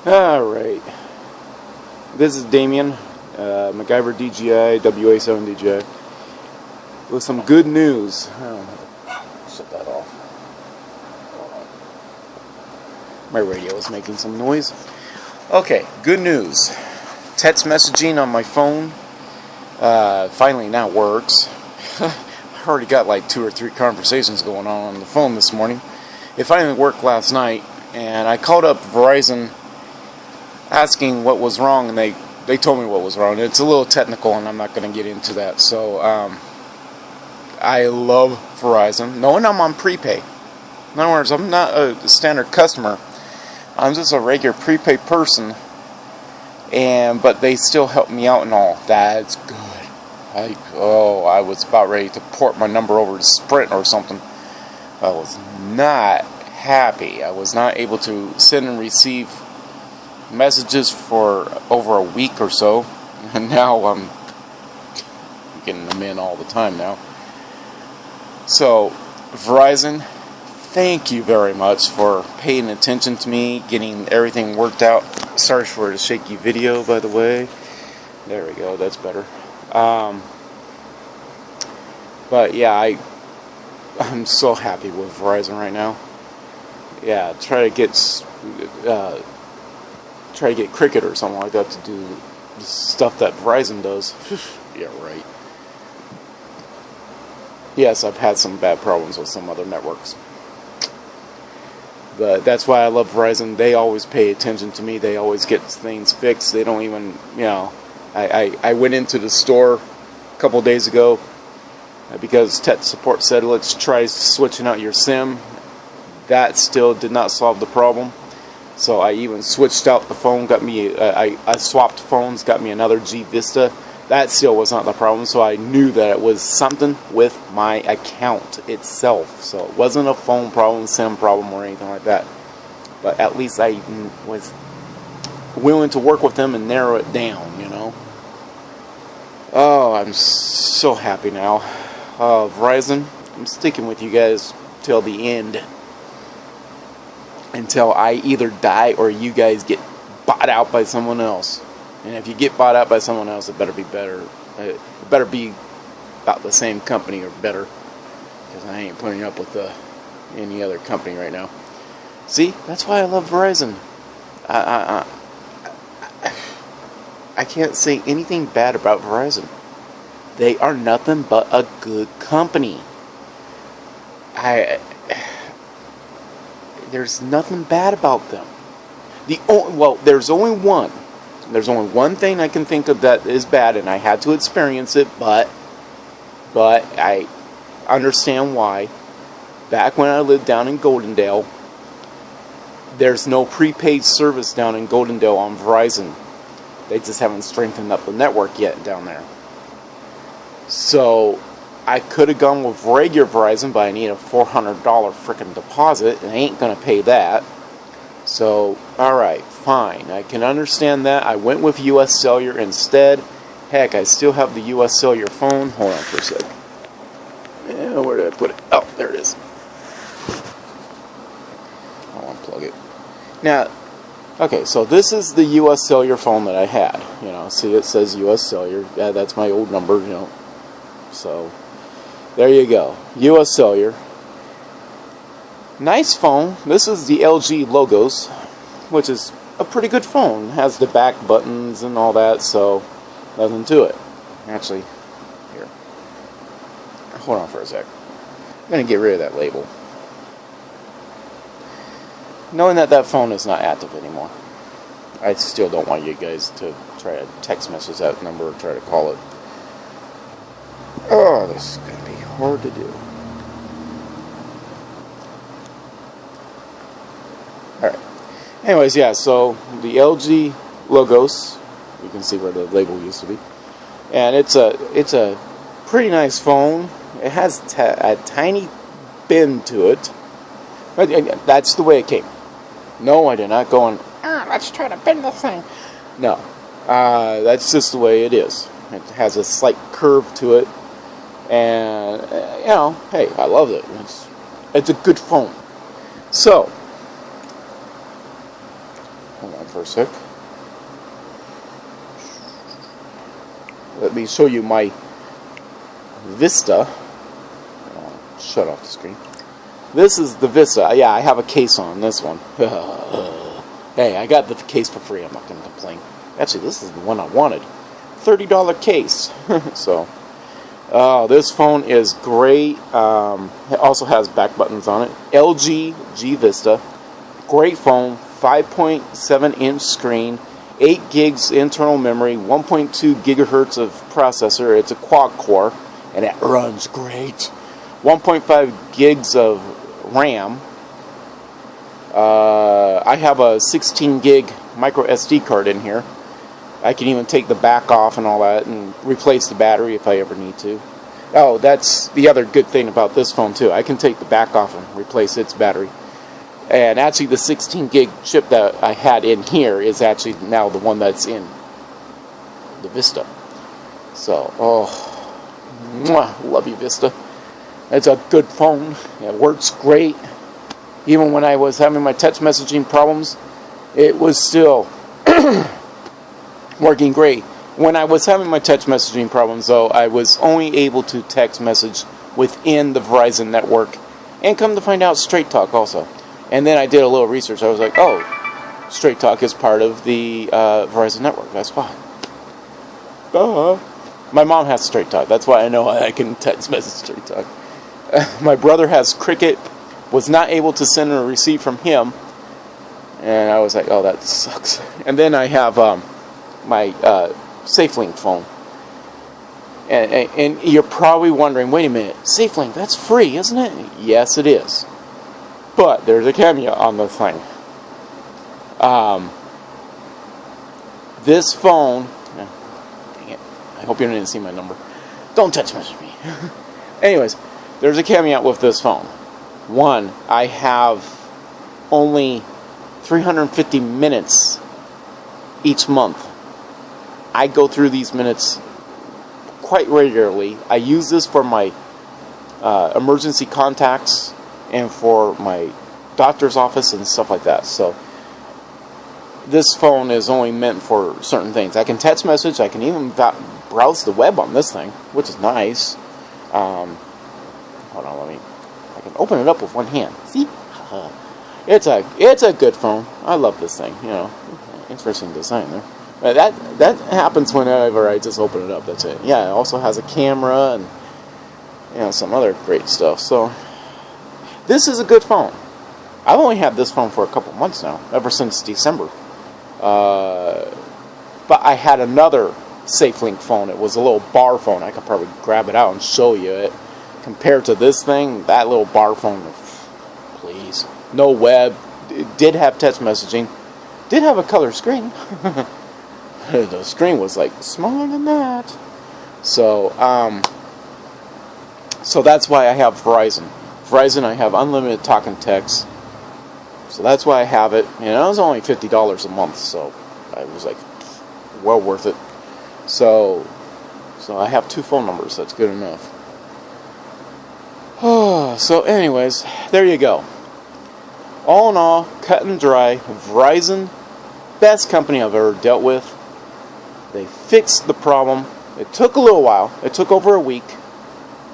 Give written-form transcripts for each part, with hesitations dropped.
Alright, this is Damien, MacGyver DJI, WA7 DJI, with some good news. Shut that off. My radio is making some noise. Okay, good news. Text messaging on my phone finally now works. I already got like 2 or 3 conversations going on the phone this morning. It finally worked last night, and I called up Verizon asking what was wrong, and they told me what was wrong. It's a little technical, and I'm not going to get into that. So I love Verizon. Knowing I'm on prepay. In other words, I'm not a standard customer. I'm just a regular prepay person, but they still help me out and all. That's good. I was about ready to port my number over to Sprint or something. I was not happy. I was not able to send and receive messages for over a week or so, and now I'm getting them in all the time now. So, Verizon, thank you very much for paying attention to me, getting everything worked out. Sorry for the shaky video, by the way. There we go, that's better. But yeah, I'm so happy with Verizon right now. Yeah, try to get Cricket or something like that to do the stuff that Verizon does. Yeah, right. Yes, I've had some bad problems with some other networks. But that's why I love Verizon. They always pay attention to me. They always get things fixed. They don't even, I went into the store a couple days ago because tech support said, let's try switching out your SIM. That still did not solve the problem. So I even switched out the phone, got me, I swapped phones, got me another G Vista. That still was not the problem, so I knew that it was something with my account itself. So it wasn't a phone problem, SIM problem, or anything like that. But at least I was willing to work with them and narrow it down, Oh, I'm so happy now. Verizon, I'm sticking with you guys till the end. Until I either die or you guys get bought out by someone else. And if you get bought out by someone else, it better be better. It better be about the same company or better. Because I ain't putting up with any other company right now. See, that's why I love Verizon. I can't say anything bad about Verizon. They are nothing but a good company. There's nothing bad about them. There's only one. There's only one thing I can think of that is bad, and I had to experience it, but I understand why. Back when I lived down in Goldendale, there's no prepaid service down in Goldendale on Verizon. They just haven't strengthened up the network yet down there. So I could have gone with regular Verizon, but I need a $400 frickin' deposit, and I ain't gonna pay that. So, alright, fine. I can understand that. I went with US Cellular instead. Heck, I still have the US Cellular phone. Hold on for a sec. Yeah, where did I put it? Oh, there it is. I'll unplug it. Now, okay, so this is the US Cellular phone that I had. See, it says US Cellular. Yeah, that's my old number, So, there you go. US Cellular. Nice phone. This is the LG Logos, which is a pretty good phone. It has the back buttons and all that, so nothing to it. Actually, here. Hold on for a sec. I'm going to get rid of that label. Knowing that phone is not active anymore. I still don't want you guys to try to text message that number or try to call it. Oh, this is going to be hard to do. Alright. Anyways, yeah, so the LG Logos, you can see where the label used to be. And it's a pretty nice phone. It has a tiny bend to it. But that's the way it came. No, I did not go and, let's try to bend the thing. No. That's just the way it is. It has a slight curve to it. And, hey, I love it. It's a good phone. So, Hold on for a sec. Let me show you my Vista. Shut off the screen. This is the Vista. Yeah, I have a case on this one. Hey, I got the case for free. I'm not going to complain. Actually, this is the one I wanted. $30 case. So, this phone is great. It also has back buttons on it. LG G Vista. Great phone. 5.7-inch screen. 8 gigs internal memory. 1.2 gigahertz of processor. It's a quad core. And it runs great. 1.5 gigs of RAM. I have a 16 gig micro SD card in here. I can even take the back off and all that and replace the battery if I ever need to. Oh, that's the other good thing about this phone too. I can take the back off and replace its battery. And actually the 16 gig chip that I had in here is actually now the one that's in the Vista. So, love you, Vista. It's a good phone. It works great. Even when I was having my text messaging problems, it was still working great. When I was having my text messaging problems, though, I was only able to text message within the Verizon network. And come to find out, Straight Talk also. And then I did a little research. I was like, oh, Straight Talk is part of the Verizon network. That's why. My mom has Straight Talk. That's why I know I can text message Straight Talk. My brother has Cricket. Was not able to send a receipt from him. And I was like, oh, that sucks. And then I have my SafeLink phone. And you're probably wondering, wait a minute, SafeLink, that's free, isn't it? Yes, it is. But there's a caveat on the thing. This phone... Dang it. I hope you didn't see my number. Don't text message me. Anyways, there's a caveat with this phone. One, I have only 350 minutes each month. I go through these minutes quite regularly. I use this for my emergency contacts and for my doctor's office and stuff like that. So this phone is only meant for certain things. I can text message. I can even browse the web on this thing, which is nice. Hold on, I can open it up with one hand. See? It's a good phone. I love this thing. You know, interesting design there. But that happens whenever I just open it up. That's it. Yeah, it also has a camera and some other great stuff. So this is a good phone. I've only had this phone for a couple months now, ever since December. But I had another SafeLink phone. It was a little bar phone. I could probably grab it out and show you it. Compared to this thing, that little bar phone, please. No web. It did have text messaging. Did have a color screen. The screen was like smaller than that. So that's why I have Verizon. Verizon, I have unlimited talk and text. So that's why I have it. It was only $50 a month, so I was like, well worth it. So I have 2 phone numbers. That's good enough. So anyways, there you go. All in all, cut and dry, Verizon, best company I've ever dealt with. They fixed the problem. It took a little while. It took over a week,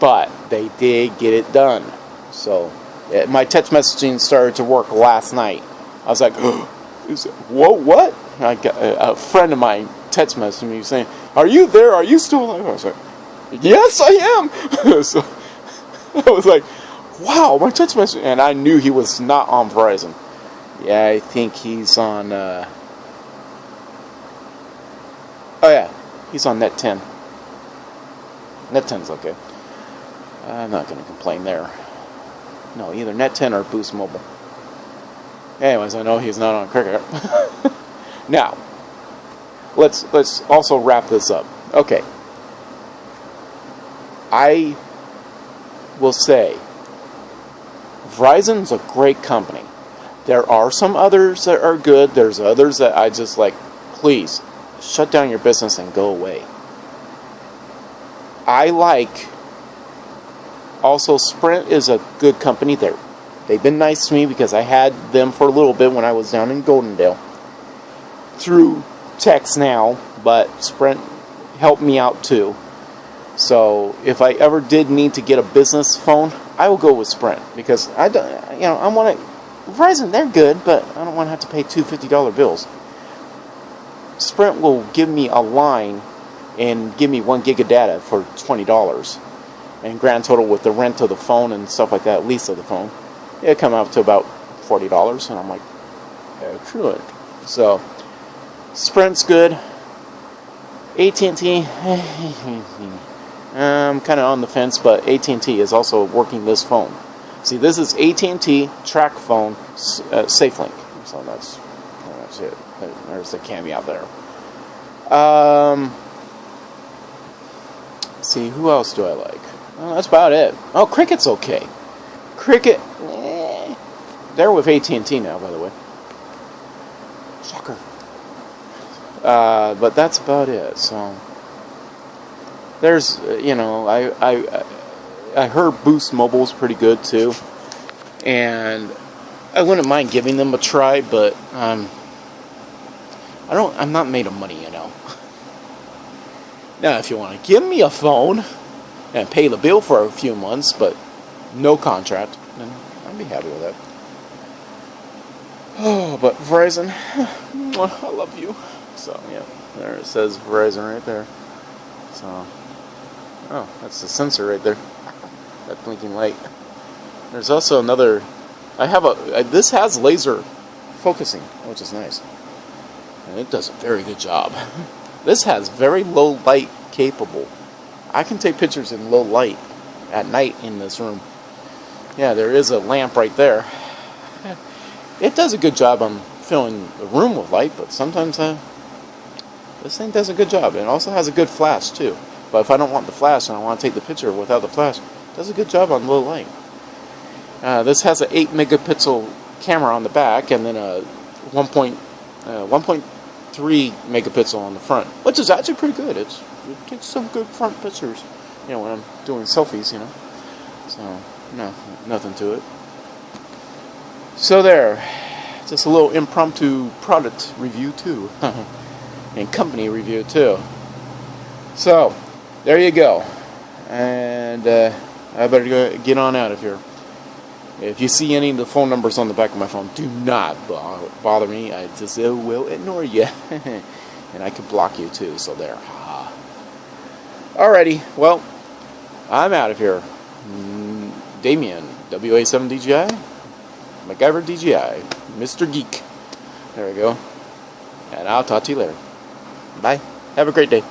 but they did get it done. So my text messaging started to work last night. I was like, whoa, what? I got a friend of mine text messaged me saying, are you there? Are you still alive? I was like, yes, I am. So I was like, wow, my text message. And I knew he was not on Verizon. Yeah, I think he's on, he's on Net 10. Net 10's okay. I'm not going to complain there. No, either Net 10 or Boost Mobile. Anyways, I know he's not on Cricket. Now, let's also wrap this up. Okay. I will say, Verizon's a great company. There are some others that are good. There's others that I just like, please, shut down your business and go away. I like, also Sprint is a good company. They've been nice to me because I had them for a little bit when I was down in Goldendale. through text now, but Sprint helped me out too. So if I ever did need to get a business phone, I will go with Sprint, because I don't, I want to. Verizon, they're good, but I don't want to have to pay two $50 bills. Sprint will give me a line and give me 1 gig of data for $20, and grand total with the rent of the phone and stuff like that, lease of the phone, it'll come out to about $40, and I'm like, excellent. So Sprint's good. AT&T, I'm kind of on the fence, but AT&T is also working this phone. See, this is AT&T track phone, SafeLink. So that's it. There's the caveat there. See, who else do I like? Well, that's about it. Oh, Cricket's okay. Cricket, they're with AT&T now, by the way. Shocker. But that's about it. So there's, I heard Boost Mobile's pretty good too, and I wouldn't mind giving them a try, but I'm not made of money, Now, if you want to give me a phone and pay the bill for a few months, but no contract, then I'd be happy with that. Oh, but Verizon, I love you. So, yeah, there it says Verizon right there. So, oh, that's the sensor right there. That blinking light. There's also another. This has laser focusing, which is nice, and it does a very good job. This has very low light capable. I can take pictures in low light at night in this room. Yeah, there is a lamp right there. It does a good job on filling the room with light, but sometimes this thing does a good job. It also has a good flash too. But if I don't want the flash and I want to take the picture without the flash, it does a good job on low light. This has an 8 megapixel camera on the back, and then a 1.3 megapixel on the front, which is actually pretty good. It takes some good front pictures, when I'm doing selfies, So, no, nothing to it. So there, just a little impromptu product review too, and company review too. So, there you go. And I better go get on out of here. If you see any of the phone numbers on the back of my phone, do not bother me. I just will ignore you. And I can block you too, so there. Alrighty, well, I'm out of here. Damien, WA7DGI, MacGyver DGI, Mr. Geek. There we go. And I'll talk to you later. Bye. Have a great day.